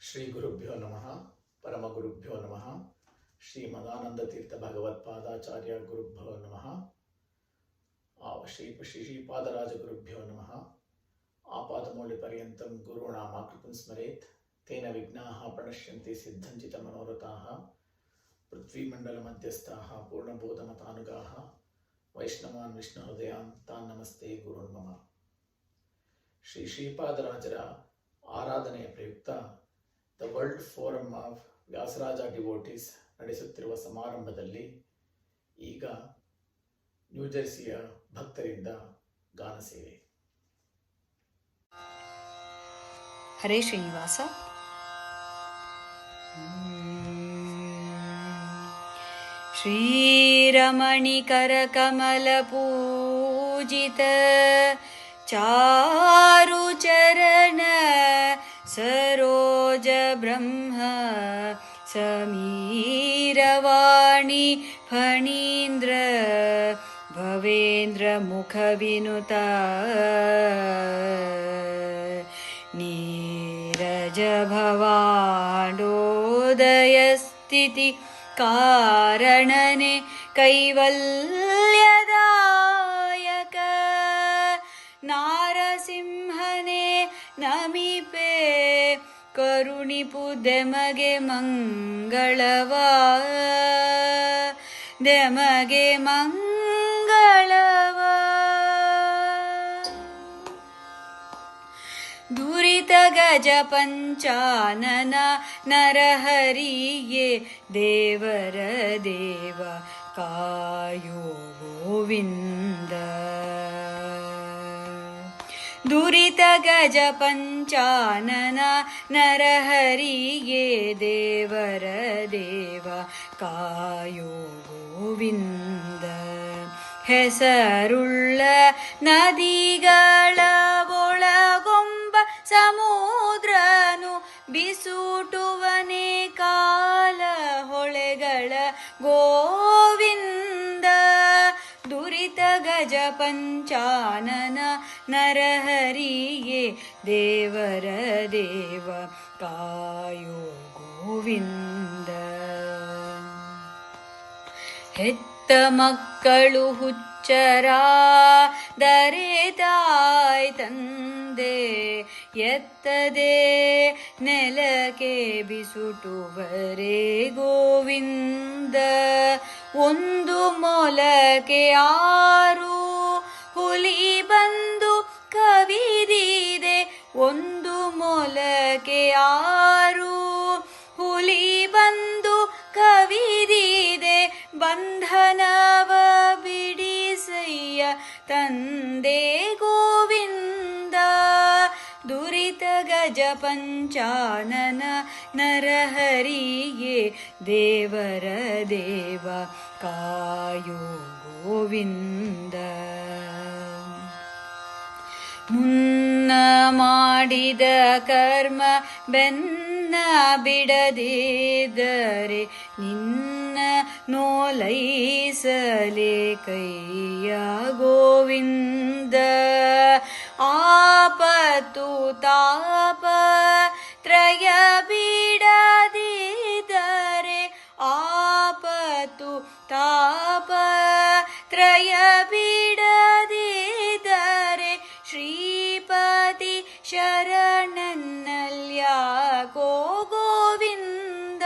ಶ್ರೀ ಗುರುಭ್ಯೋ ನಮಃ. ಪರಮಗುರುಭ್ಯೋ ನಮಃ. ಶ್ರೀ ಮದಾನಂದತೀರ್ಥ ಭಗವತ್ಪಾದಾಚಾರ್ಯ ಗುರುಭ್ಯೋ ನಮಃ. ಶ್ರೀಪಾದರಾಜ ಗುರುಭ್ಯೋ ನಮಃ. ಆಪಾದಮೌಳಿ ಪರ್ಯಂತಂ ಗುರುಣಾಮಾಕೃತಿಂ ಸ್ಮರೇತ್ ತೇನ ವಿಘ್ನಾಃ ಪ್ರಣಶ್ಯಂತಿ ಸಿದ್ಧಂಚಿತ ಮನೋರಥಾಃ. ಪೃಥ್ವೀಮಂಡಲ ಮಧ್ಯಸ್ಥಾಃ ಪೂರ್ಣಬೋಧಮತಾನುಗಾಃ ವೈಷ್ಣವಾನ್ ವಿಷ್ಣು ಹೃದಯಾನ್ ತಾನ್ ನಮಸ್ತೆ ಗುರುನ್ ಮಮ. ಶ್ರೀಪಾದರಾಜರ ಆರಾಧನೆಯ ಪ್ರಯುಕ್ತ the world forum of Vyasaraja devotees ನಡೆಸುತ್ತಿರುವ ಸಮಾರಂಭದಲ್ಲಿ ಈಗ ನ್ಯೂಜೆರ್ಸಿಯ ಭಕ್ತರಿಂದ ಗಾನ ಸೇವೆ. ಹರೇ ಶ್ರೀನಿವಾಸ. ಶ್ರೀರಮಣಿಕರ ಕಮಲ ಪೂಜಿತ ಚಾರು ಚರಣ ಸರೋಜ ಬ್ರಹ್ಮ ಸಮೀರವಾಣಿ ಫಣೀಂದ್ರ ಭವೇಂದ್ರ ಮುಖ ವಿನುತ ನೀರಜ ಭವಾಂಡೋದಯ ಸ್ಥಿತಿ ಕಾರಣನೆ ಕೈವಲ್ಯದಾಯಕ ನಾರಸಿಂಹನೇ ನಮಿಪೆ ಕರುಣಿಪು ದೆಮಗೆ ಮಂಗಳವಾ ದೆಮಗೆ ಮಂಗಳವಾ. ದುರಿತ ಗಜ ಪಂಚಾನನ ನರಹರಿಯೇ ದೇವರ ದೇವ ಕಾಯೋ ಗೋವಿಂದ. ದುರಿತ ಗಜ ಪಂಚಾನನ ನರಹರಿಯೇ ದೇವರ ದೇವ ಕಾಯೋ ಗೋವಿಂದ. ಹೆಸರುಳ್ಳ ನದಿಗಳ ಒಳಗೊಂಬ ಸಮುದ್ರನು ಬಿಸುಟುವನೇ ಕಾಲ ಹೊಳೆಗಳ ಗೋವಿಂದ. ದುರಿತ ಗಜ ಪಂಚಾನನ ನರಹರಿಯೇ ದೇವರ ದೇವ ಕಾಯೋ ಗೋವಿಂದ. ಹೆತ್ತ ಮಕ್ಕಳು ಹುಚ್ಚರಾದರೆ ತಾಯ್ ತಂದೆ ಎತ್ತದೆ ನೆಲಕ್ಕೆ ಬಿಸುಟುವರೇ ಗೋವಿಂದ. ಒಂದು ಮೊಲಕ್ಕೆ 6 ಹುಲಿ ಬಂದು ಕವಿದಿದೆ. ಒಂದು ಮೊಲಕ್ಕೆ 6 ಹುಲಿ ಬಂದು ಕವಿದಿದೆ. ಬಂಧನವ ಬಿಡಿಸಯ್ಯ ತಂದೆ ಗೋವಿಂದ. ದುರಿತ ಗಜ ಪಂಚಾನನ ನರಹರಿಯೇ ದೇವರ ದೇವ ಕಾಯೋ ಗೋವಿಂದ. ಮುನ್ನ ಮಾಡಿದ ಕರ್ಮ ಬೆನ್ನ ಬಿಡದಿದ್ದರೆ ನಿನ್ನ ನೋಲೈಸಲೇ ಕೈಯ ಗೋವಿಂದ. ಆಪತ್ತು ತಾಪ ತ್ರಯ ಬಿಡದಿದ್ದರೆ ಆಪತ್ತು ತಾಪ ತ್ರಯ ಬಿಡದಿದ್ದರೆ ಶ್ರೀಪತಿ ಶರಣನ್ನಲ್ಯಾಕೋ ಗೋವಿಂದ.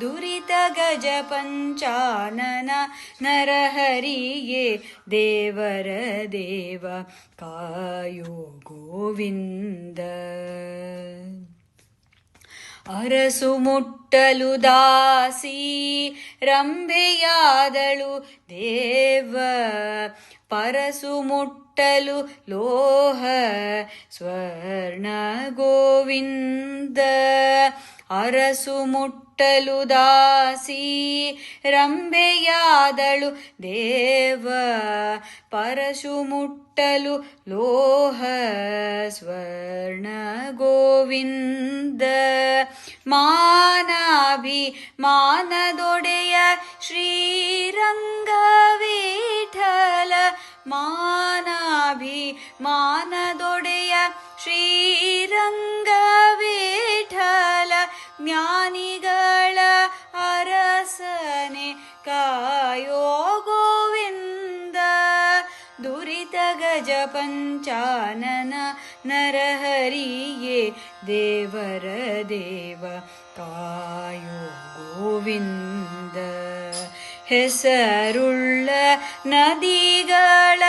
ದುರಿತ ಗಜ ಪಂಚಾನನ ನರಹರಿಯೇ ದೇವರ ದೇವ ಕಾಯೋ ಗೋವಿಂದ. ಅರಸು ಮುಟ್ಟಲು ದಾಸಿ ರಂಭೆಯಾದಳು ದೇವ. ಪರಸು ಮುಟ್ಟಲು ಲೋಹ ಸ್ವರ್ಣ ಗೋವಿಂದ. ಅರಸು ಮುಟ್ಟಲು ದಾಸಿ ರಂಭೆಯಾದಳು ದೇವ. ಪರಶು ಮುಟ್ಟಲು ಲೋಹ ಸ್ವರ್ಣ ಗೋವಿಂದ. ಮಾನಾಭಿಮಾನದೊಡೆಯ ಶ್ರೀರಂಗ ವಿಠಲ. ಮಾನಾಭಿಮಾನದೊಡೆಯ ಶ್ರೀರಂಗ ವಿಠಲ. ಜ್ಞಾನಿಗಳ ಅರಸನೆ ಕಾಯೋ ಗೋವಿಂದ. ದುರಿತ ಗಜ ಪಂಚಾನನ ನರಹರಿಯೇ ದೇವರ ದೇವ ಕಾಯೋ ಗೋವಿಂದ. ಹೆಸರುಳ್ಳ ನದಿಗಳ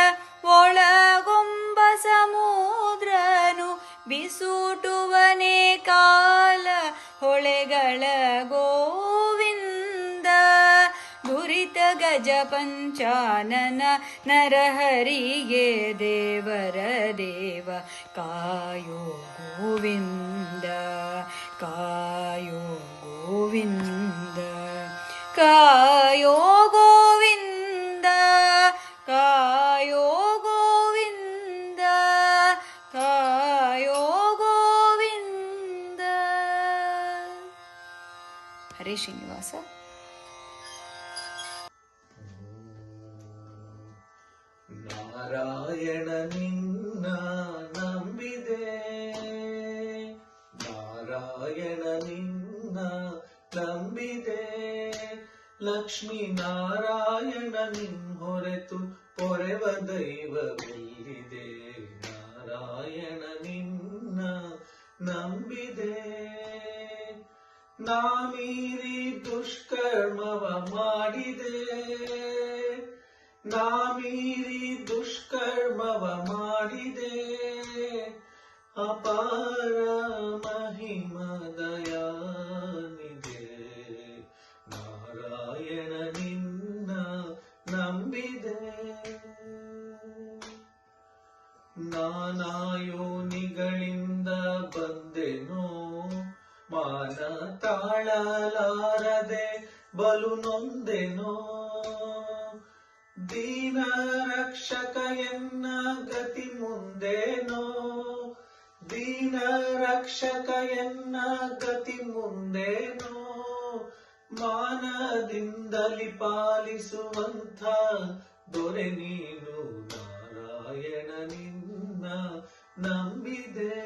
ಒಳಗೊಂಬ ಸಮುದ್ರನು ಬಿಸುಟುವನೆ ಕಾಲ ಹೊಳೆಗಳ ಗೋವಿಂದ. ದುರಿತ ಗಜ ಪಂಚಾನನ ನರಹರಿಯೇ ದೇವರ ದೇವ ಕಾಯೋ ಗೋವಿಂದ ಕಾಯೋ ಗೋವಿಂದ ಕಾಯೋ ಗೋವಿಂದ ಕಾಯೋ ಗೋವಿಂದ ಕಾಯೋ ಗೋವಿಂದ. ಹರೇ ಶ್ರೀನಿವಾಸ. ನಾರಾಯಣ ನಿನ್ನ ನಂಬಿದೆ, ನಾರಾಯಣ ನಿನ್ನ ನಂಬಿದೆ, ಲಕ್ಷ್ಮೀ ನಾರಾಯಣ ನಿನ್ ಹೊರೆತು ಪೊರೆವ ದೈವವಿಲ್ಲಿದೆ. ನಾರಾಯಣ ನಿನ್ನ ನಂಬಿದೆ, ನಾ ಮೀರಿ ದುಷ್ಕರ್ಮವ ಮಾಡಿದೆ, ನಾ ಮೀರಿ ದುಷ್ಕರ್ಮವ ಮಾಡಿದೆ, ಅಪಾರ ಮಹಿಮ ದಯಾನಿದೆ. ನಾರಾಯಣ ನಿನ್ನ ನಂಬಿದೆ, ನಾನಾ ಯೋನಿಗಳಿಂದ ಬಂದೆನೋ, ಮಾನ ತಾಳಲಾರದೆ ಬಲು ನೊಂದೆನೋ, ದೀನ ರಕ್ಷಕ ಎನ್ನ ಗತಿ ಮುಂದೇನೋ, ದೀನ ರಕ್ಷಕ ಎನ್ನ ಗತಿ ಮುಂದೇನೋ, ಮಾನದಿಂದಲಿ ಪಾಲಿಸುವಂಥ ದೊರೆ ನೀನು. ನಾರಾಯಣ ನಿನ್ನ ನಂಬಿದೆ,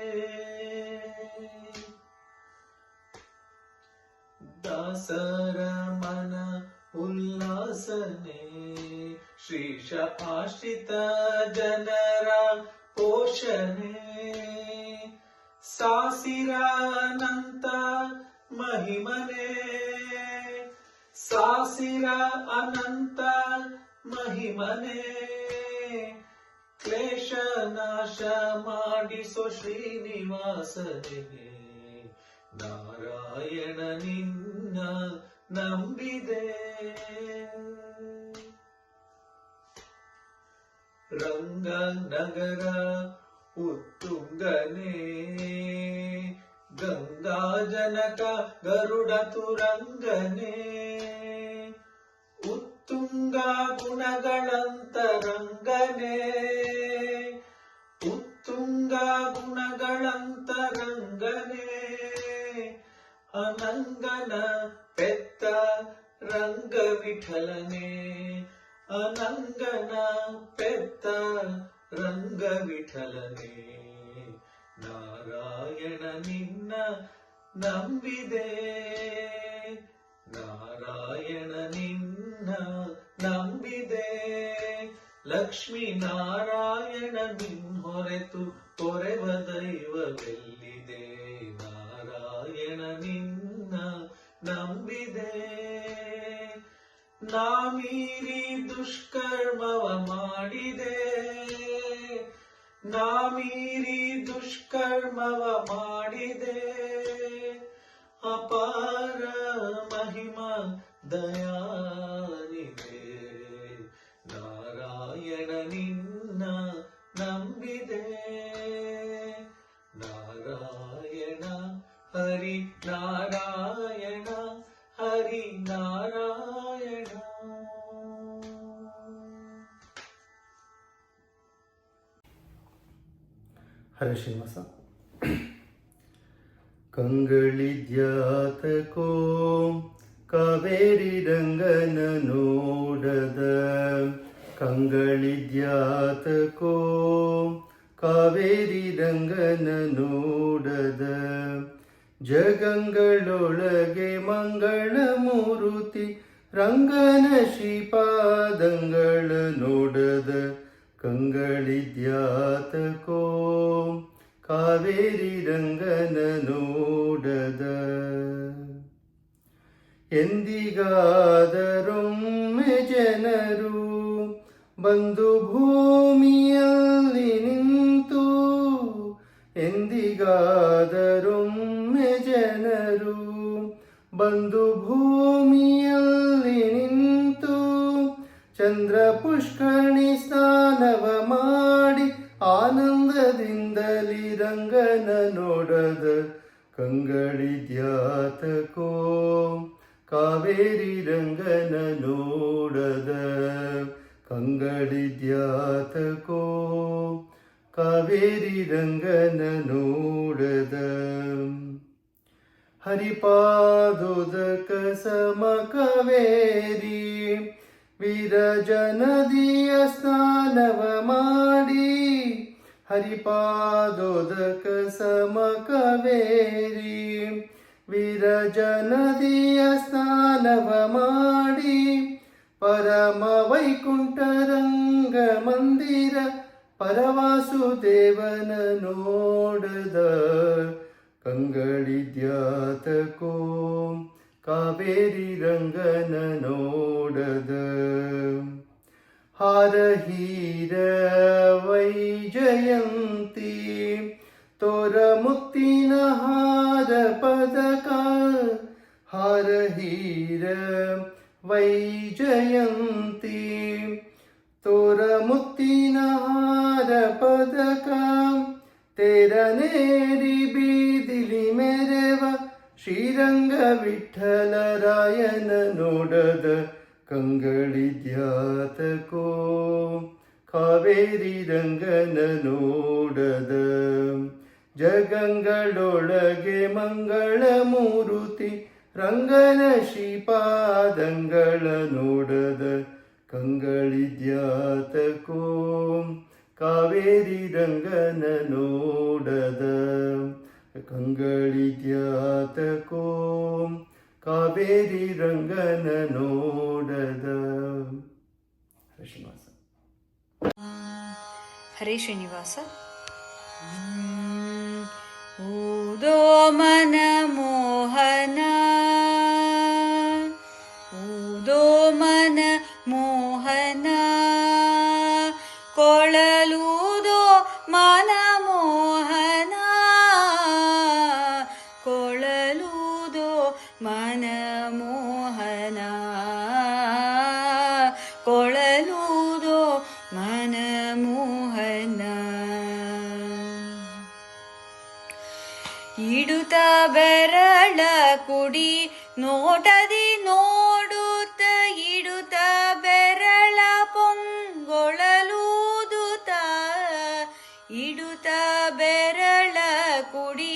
ದಾಸರ ಮನ ಉಲ್ಲಾಸನೆ, ಶ್ರೀಶ ಆಶ್ರಿತ ಜನರ ಪೋಷಣೆ, ಸಾಸಿರ ಅನಂತ ಮಹಿಮನೆ, ಸಾಸಿರ ಅನಂತ ಮಹಿಮನೆ, ಕ್ಲೇಶ ನಾಶ ಮಾಡಿಸೋ ಶ್ರೀನಿವಾಸನೆ. ನಾರಾಯಣ ನಿನ್ನ ನಂಬಿದೆ, ರಂಗನಗರ ಉತ್ತುಂಗನೇ, ಗಂಗಾ ಜನಕ ಗರುಡ ತುರಂಗನೇ, ಉತ್ತುಂಗ ಗುಣಗಳಂತರಂಗನೇ, ಉತ್ತುಂಗ ಗುಣಗಳಂತರಂಗನೇ, ಅನಂಗನ ಪೆತ್ತ ರಂಗ ವಿಠಲನೆ, ಅನಂಗನ ಪೆತ್ತ ರಂಗ ವಿಠಲನೆ. ನಾರಾಯಣ ನಿನ್ನ ನಂಬಿದೆ, ನಾರಾಯಣ ನಿನ್ನ ನಂಬಿದೆ, ಲಕ್ಷ್ಮೀ ನಾರಾಯಣ ನಿನ್ ಹೊರೆತು ಪೊರೆವ ದೈವವೆಲ್ಲಿದೆ. ನಾರಾಯಣ ನಿನ್ನ ನಂಬಿದೆ, ನಾ ಮೀರಿ ದುಷ್ಕರ್ಮವ ಮಾಡಿದೆ, ನಾ ಮೀರಿ ದುಷ್ಕರ್ಮವ ಮಾಡಿದೆ, ಅಪಾರ ಮಹಿಮ ದಯಾನಿದೆ. ನಾರಾಯಣ ನಿನ್ನ ನಂಬಿದೆ, ನಾರಾಯಣ ಹರಿ ನಾರಾಯಣ ಹರಿ ನಾರಾಯಣ. ಹರೇ ಶ್ರೀನಿವಾಸ. ಕಂಗಳಿದ್ಯಾತಕೋ ಕಾವೇರಿ ರಂಗನ ನೋಡದ, ಕಂಗಳಿದ್ಯಾತಕೋ ಕಾವೇರಿ ರಂಗನ ನೋಡದ, ಜಗಂಗಳೊಳಗೆ ಮಂಗಳ ಮೂರುತಿ ರಂಗನ ಶ್ರೀಪಾದಂಗಳ ನೋಡದ ಕಂಗಳಿದ್ಯಾತಕೋ ಕಾವೇರಿ ರಂಗನ ನೋಡದ ಎಂದಿಗಾದರೊಮ್ಮೆ ಜನರು ಬಂದು ಭೂಮಿಯಲ್ಲಿ ನಿಂತು ಎಂದಿಗಾದರೊಮ್ಮೆ ಜನರು ಬಂದು ಭೂಮಿಯಲ್ಲಿ ನಿಂತು ಚಂದ್ರ ಪುಷ್ಕರಣಿ ಸ್ನಾನವ ಮಾಡಿ ಆನಂದದಿಂದಲಿ ರಂಗನ ನೋಡದ ಕಂಗಳಿದ್ಯಾತಕೋ ಕಾವೇರಿ ರಂಗನ ನೋಡದ ಕಂಗಳಿದ್ಯಾತಕೋ ಕಾವೇರಿ ರಂಗನ ನೋಡದ ಹರಿಪಾದೋದಕ ಸಮ ಕಾವೇರಿ ವಿರಜ ನದಿಯ ಸ್ನಾನವ ಮಾಡಿ ಹರಿಪಾದೋದಕ ಸಮ ಕಾವೇರಿ ವಿರಜ ನದಿಯ ಸ್ನಾನವ ಮಾಡಿ ಪರಮ ವೈಕುಂಠ ರಂಗ ಮಂದಿರ ಪರವಾಸುದೇವನ ನೋಡದ ಕಂಗಳಿದ್ಯಾತಕೋ ಕಾವೇರಿ ರಂಗನ ನೋಡದ ಹಾರಹೀರ ವೈಜಯಂತಿ ತೋರ ಮುತ್ತಿನ ಹಾರ ಪದಕ ಹಾರಹೀರ ವೈಜಯಂತಿ ತೋರ ಮುತ್ತಿನ ಹಾರ ಪದಕ ತೆರನೇರಿ ಬೀದಿಲಿ ಮೆರೆವ ಶ್ರೀರಂಗ ವಿಠ್ಠಲರಾಯನ ನೋಡದ ಕಂಗಳಿದ್ಯಾತಕೋ ಕಾವೇರಿ ರಂಗನ ನೋಡದ ಜಗಂಗಳೊಳಗೆ ಮಂಗಳ ಮೂರುತಿ ರಂಗನ ಶ್ರೀಪಾದಂಗಳ ನೋಡದ ಕಂಗಳಿದ್ಯಾತಕೋ ಕಾವೇರಿ ರಂಗನ ನೋಡದ ಕಂಗಳಿದ್ಯಾತಕೋ ಕಾವೇರಿ ರಂಗನ ನೋಡದ. ಶ್ರೀನಿವಾಸ. ಹರೇ ಶ್ರೀನಿವಾಸ. ಊದೋ ಮನ ಮೋಹನ ಊದೋ ಮನ ಮೋಹನ ಕೊಳಲೂದೋ ಮನ ಮೋಹನ ಕೊಳಲೂದೋ ಮನ ಮೋಹನ ಕೊಳಲೂದೋ ಮನ ಮೋಹನ ಇಡುತ್ತ ಬೆರಳ ಕುಡಿ ನೋಟದಿ ನೋಡುತ್ತ ಇಡುತ್ತ ಬೆರಳ ಪೊಂಗೊಳಲೂದುತ್ತ ಇಡುತ್ತ ಬೆರಳ ಕುಡಿ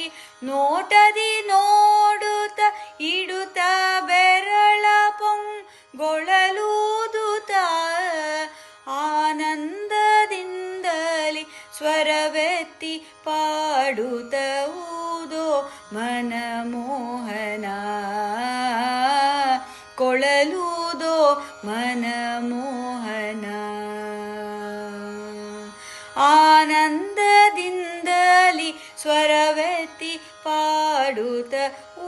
ನೋಟದಿ ನೋಡುತ್ತ ಇಡುತ್ತ ಬೆರಳ ಪೊಂಗೊಳಲೂದುತ್ತ ಆನಂದದಿಂದಲಿ ಸ್ವರವೆತ್ತಿ ಪಾಡುತ್ತ ಊದೋ ಮನ ಮೋಹನ ಕೊಳಲೂದೋ ಮನ ಮೋಹನ ಆನಂದದಿಂದಲಿ ಸ್ವರವೆತ್ತಿ ಪಾಡುತ್ತ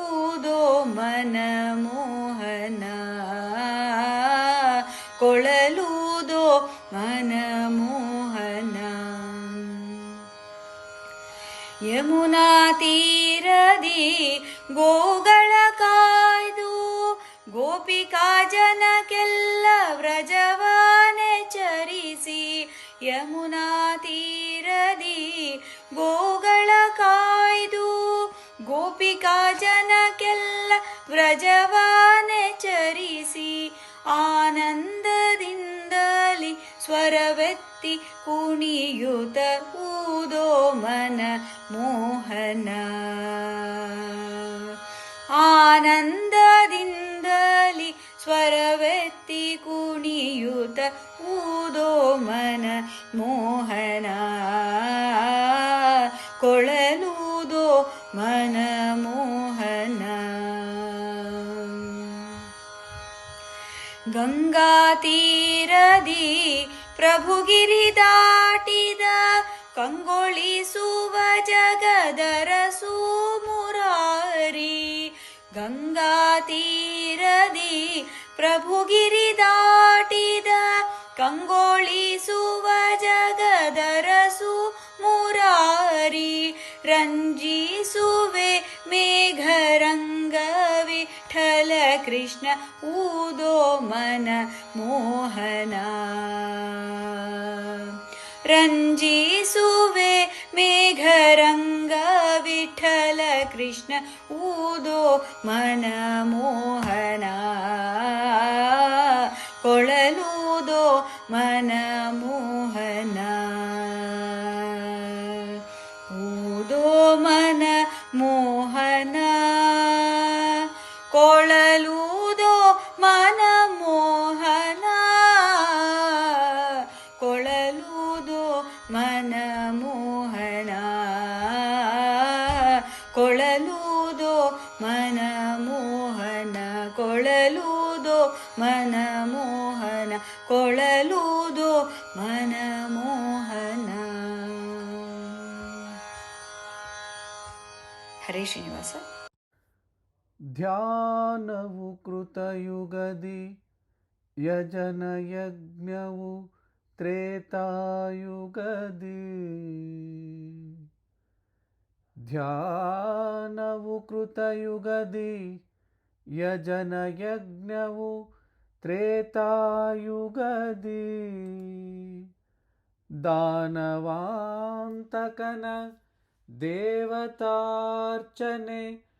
ಊದೋ ಮನ ಮೋಹನ ಕೊಳಲೂದೋ ಮನ ಮೋಹನ ಯಮುನಾ ತೀರದಿ ಗೋಗಳ ಕಾಯ್ದು ಗೋಪಿಕಾ ಜನಕ್ಕೆಲ್ಲ ವ್ರಜವಾನೆ ಚರಿಸಿ ಯಮುನಾ ತೀರದಿ ಗೋಗಳ ಕಾಯ್ದು ಗೋಪಿಕಾ ಜನಕ್ಕೆಲ್ಲ ವ್ರಜವಾನೆ ಚರಿಸಿ ಆನಂದದಿಂದಲಿ ಸ್ವರವೆತ್ತಿ ಕುಣಿಯುತ ಊದೋ ಮನ ಮೋಹನ ಆನಂದದಿಂದಲಿ ಸ್ವರವೆತ್ತಿ ಕುಣಿಯುತ ಊದೋ ಮನ ಮೋಹನ ಕೊಳಲೂದೋ ಮನ ಮೋಹನ. ಗಂಗಾ ತೀರದಿ ಪ್ರಭುಗಿರಿ ದಾಟಿದ ಕಂಗೊಳಿಸುವ ಜಗದರಸು ಮುರಾರಿ. ಗಂಗಾ ತೀರದಿ ಪ್ರಭುಗಿರಿ ದಾಟಿದ ಕಂಗೊಳಿಸುವ ಜಗದರಸು ಮುರಾರಿ. ರಂಜಿಸುವೆ ಮೇಘರಂಗ ವಿಠಲ ಕೃಷ್ಣ ಊದೋ ಮನ ಮೋಹನ. ರಂಜಿಸುವೆ ಮೇಘರಂಗ ವಿಠಲ ಕೃಷ್ಣ ಊದೋ ಮನ ಮೋಹನ. ಕೊಳಲೂದೋ ಮನ ಮೋಹನ. ಊದೋ ಮನ ಮೋಹನ. ಕೊಳಲೂದೋ ಮನ ಮೋಹನ. ಕೊಳಲೂದೋ ಮನ ಮೋಹನ. ಕೊಳಲೂದೋ ಮನ ಮೋಹನ. ಕೊಳಲೂದೋ ಮನ ಮೋಹನ. ಕೊಳಲೂದೋ ಮನ ಮೋಹನ. ಹರೇ ಶ್ರೀನಿವಾಸ. ಧ್ಯಾನವು ಕೃತಯುಗದಿ ಯಜನ ಯಜ್ಞವು ತ್ರೇತಾಯುಗದಿ. ಧ್ಯಾನವು ಕೃತಯುಗದಿ ಯಜನ ಯಜ್ಞವು ತ್ರೇತಾಯುಗದಿ. ದಾನವಾಂತಕನ ದೇವತಾರ್ಚನೆ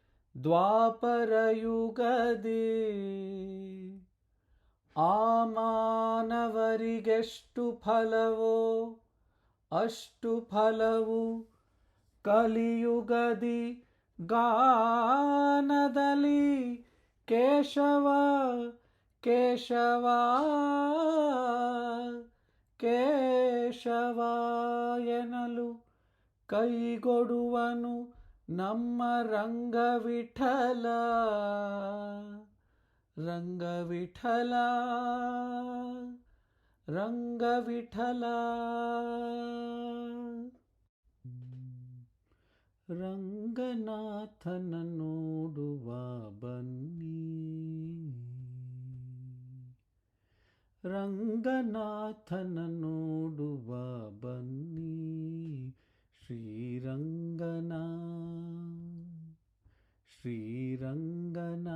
ದ್ವಾಪರಯುಗದಿ. ಆ ಮಾನವರಿಗೆಷ್ಟು ಫಲವೋ ಅಷ್ಟು ಫಲವು ಕಲಿಯುಗದಿ. ಗಾನದಲ್ಲಿ ಕೇಶವ ಕೇಶವ ಕೇಶವ ಎನ್ನಲು ಕೈಗೊಡುವನು ನಮ್ಮ ರಂಗವಿಠಲ. ರಂಗವಿಠಲ ರಂಗವಿಠಲ. ರಂಗನಾಥನ ನೋಡುವ ಬನ್ನಿ. ರಂಗನಾಥನ ನೋಡುವ ಬನ್ನಿ. ಶ್ರೀರಂಗನ ಶ್ರೀರಂಗನ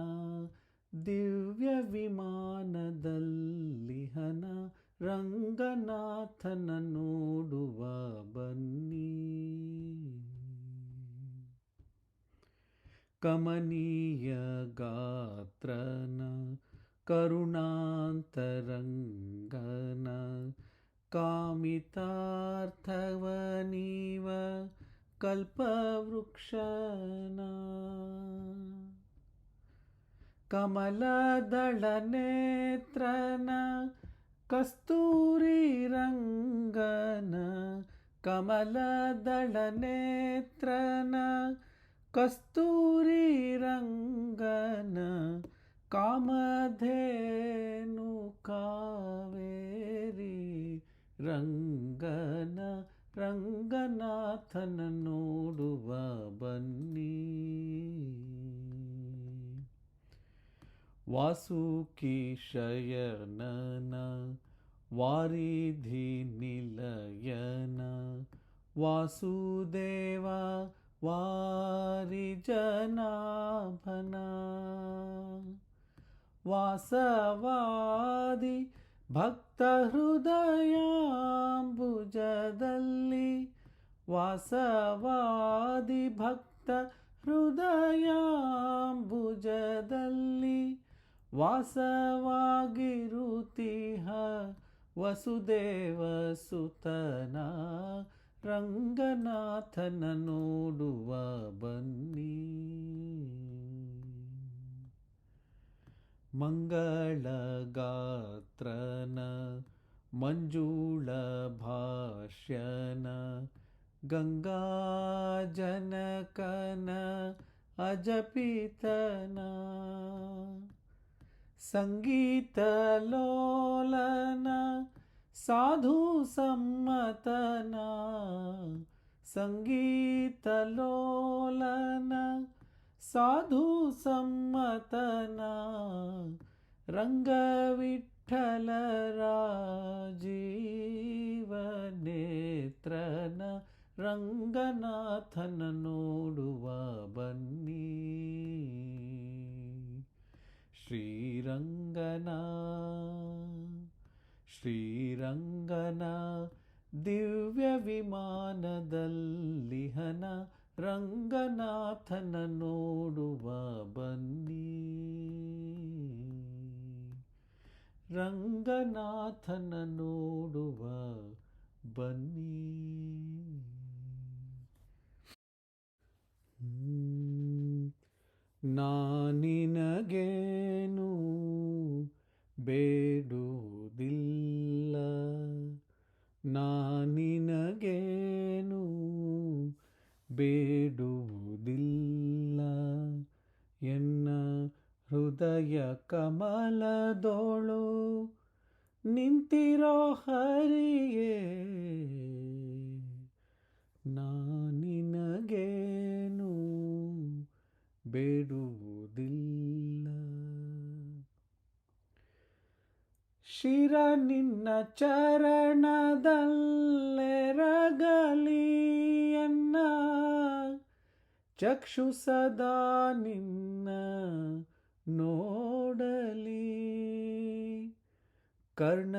ದಿವ್ಯ ವಿಮಾನದಲ್ಲಿಹನ. ರಂಗನಾಥನ ನೋಡುವ ಬನ್ನಿ. ಕಮನೀಯ ಗಾತ್ರನ ಕರುಣಾಂತರಂಗನ ಕಾಮಿತಾರ್ಥವನೀವ ಕಲ್ಪವೃಕ್ಷನ. ಕಮಲದಳ ನೇತ್ರನ ಕಸ್ತೂರಿ ರಂಗನ. ಕಮಲದಳ ನೇತ್ರನ ಕಸ್ತೂರಿ ರಂಗನ. ಕಾಮಧೇನು ಕಾವೇರಿ ರಂಗನ. ರಂಗನಾಥನ ನೋಡುವ ಬನ್ನಿ. ವಾಸುಕಿ ಶಯನನ ವಾರಿಧಿ ನಿಲಯನ. ವಾಸುದೇವ ವಾರಿಜನಾಭನ. ವಾಸವಾದಿ ಭಕ್ತ ಹೃದಯಾಂಬುಜದಲ್ಲಿ. ವಾಸವಾದಿ ಭಕ್ತ ಹೃದಯಾಂಬುಜದಲ್ಲಿ. ವಾಸವಾಗಿರುತಿಹ ವಸುದೇವ ಸುತನ. ರಂಗನಾಥನ ನೋಡುವ ಬನ್ನಿ. ಮಂಗಳಗಾತ್ರನ ಮಂಜುಳ ಭಾಷ್ಯನ. ಗಂಗಾಜನಕನ ಅಜಪಿತನ ಸಂಗೀತ ಲೋಲನ ಸಾಧು ಸಮ್ಮತನ ಸಂಗೀತ ಲೋಲನ ಸಾಧು ಸಮ್ಮತನ ರಂಗವಿಠಲ ರಾಜೀವನೇತ್ರನ ರಂಗನಾಥನ ನೋಡುವ ಬನ್ನಿ ಶ್ರೀರಂಗನ ದಿವ್ಯ ವಿಮಾನದಲ್ಲಿಹನ ರಂಗನಾಥನ ನೋಡುವ ಬನ್ನಿ ರಂಗನಾಥನ ನೋಡುವ ಬನ್ನಿ. ನಾನಿನಗೇನು ಬೇಡುವುದಿಲ್ಲ ನಾನಿನಗೇನು ಬೇಡುವುದಿಲ್ಲ ಎನ್ನ ಹೃದಯ ಕಮಲದೋಳು ನಿಂತಿರೋ ಹರಿಯೇ ನಾನಿನಗೇನು ಬೇಡುವುದಿಲ್ಲ. ಶಿರ ನಿನ್ನ ಚರಣದಲ್ಲೆರಗಲಿ ಎನ್ನ ಚಕ್ಷು ಸದಾ ನಿನ್ನ ನೋಡಲಿ ಕರ್ಣಗೀತಂಗಳ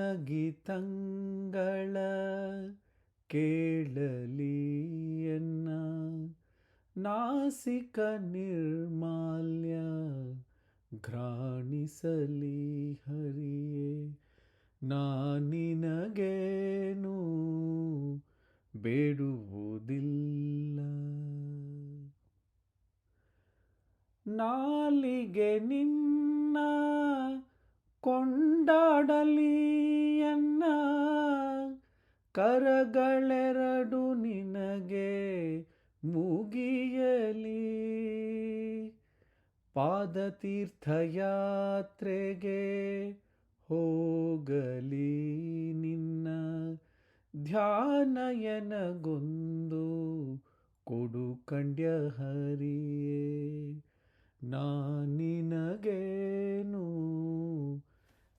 ಕೇಳಲಿ ಎನ್ನ ನಾಸಿಕ ನಿರ್ಮಾಲ್ಯ ಘ್ರಾಣಿಸಲಿ ಹರಿಯೇ ನಾನಿನಗೇನು ಬೇಡುವುದಿಲ್ಲ. ನಾಲಿಗೆ ನಿನ್ನ ಕೊಂಡಾಡಲಿ ಎನ್ನ ಕರಗಳೆರಡು ನಿನಗೆ ಮುಗಿಯಲಿ ಪಾದತೀರ್ಥಯಾತ್ರೆಗೆ ಹೋಗಲಿ ನಿನ್ನ ಧ್ಯಾನಯನಗೊಂದು ಕೊಡು ಕಂಡ್ಯ ಹರಿಯೇ ನಾನಿನಗೇನು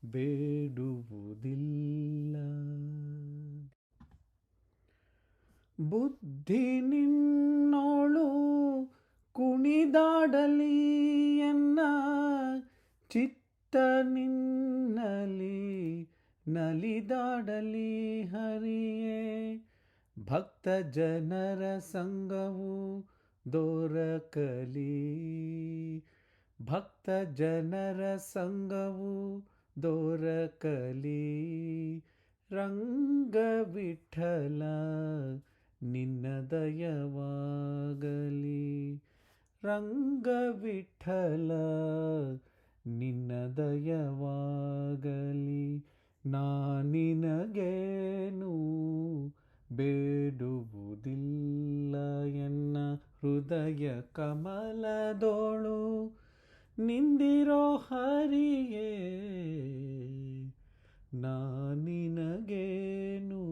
ಬೇಡುವುದಿಲ್ಲ. ಬುದ್ಧಿ ನಿನ್ನೋಳು ಕುಣಿದಾಡಲಿ ಎನ್ನ ಚಿತ್ತ ನಿನ್ನಲಿ ನಲಿದಾಡಲಿ ಹರಿಯೇ ಭಕ್ತ ಜನರ ಸಂಗವು ದೊರಕಲಿ ಭಕ್ತ ಜನರ ಸಂಗವು ದೊರಕಲಿ ರಂಗವಿಠಲ ನಿನ್ನ ದಯವಾಗಲಿ ರಂಗವಿಠಲ ನಿನ್ನ ದಯವಾಗಲಿ ನಾನಿನಗೇನು ಬೇಡುವುದಿಲ್ಲ ಎನ್ನ ಹೃದಯ ಕಮಲದೋಳು ನಿಂದಿರೋ ಹರಿಯೇ ನಾನಿನಗೇನು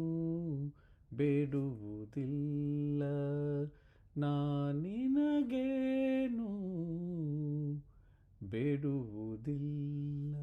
ಬೇಡುವುದಿಲ್ಲ ನಾನಿನಗೇನು ಬೇಡುವುದಿಲ್ಲ.